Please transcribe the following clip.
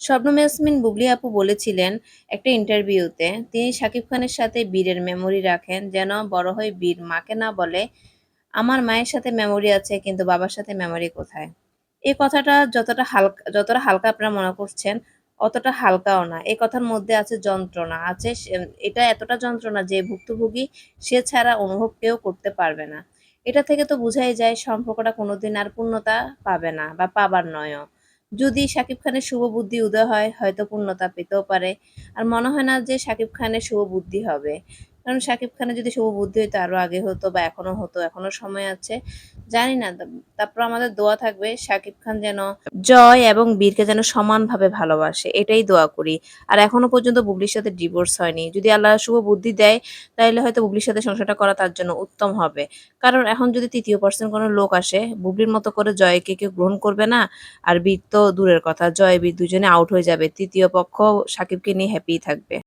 শবনম ইয়াসমিন বুবলি আপু বলেছিলেন একটা ইন্টারভিউতে তিনি শাকিব খানের সাথে বীরের মেমোরি রাখেন যেন বড় হয়ে বীর মাকে না বলে আমার মায়ের সাথে মেমোরি আছে কিন্তু বাবার সাথে মেমোরি কোথায়। এই কথাটা যতটা হালকা আপনারা মনে করছেন অতটা হালকাও না। এই কথার মধ্যে আছে যন্ত্রণা, আছে এটা এতটা যন্ত্রণা যে ভুক্তভোগী সে ছাড়া অনুভব কেউ করতে পারবে না। এটা থেকে তো বোঝাই যায় সম্পর্কটা কোনোদিন আর পূর্ণতা পাবে না বা পাবার নয়ও। যদি শাকিব খানের শুভ বুদ্ধি উদয় হয় হয়তো পূর্ণতা পেতেও পারে। আর মনে হয় না যে শাকিব খানের শুভ বুদ্ধি হবে। কারণ শাকিব খানের যদি শুভ বুদ্ধি হইতো আরো আগে হতো বা এখনো হতো, এখনো সময় আছে। জানি না। তারপর আমাদের দোয়া থাকবে শাকিব খান যেন জয় এবং বীরকে যেন সমানভাবে ভালোবাসে। এটাই দোয়া করি। আর এখনো পর্যন্ত বুবলির সাথে ডিভোর্স হয়নি। যদি আল্লাহ শুভ বুদ্ধি দেয় তাইলে হয়তো বুবলির সাথে সংসারটা করা তার জন্য উত্তম হবে। কারণ এখন যদি তৃতীয় পার্সন কোনো লোক আসে, বুবলির মতো করে জয়কে কেউ গ্রহণ করবে না। আর বীর তো দূরের কথা। জয়, বীর দুজনে আউট হয়ে যাবে। তৃতীয় পক্ষ শাকিবকে নিয়ে হ্যাপিই থাকবে।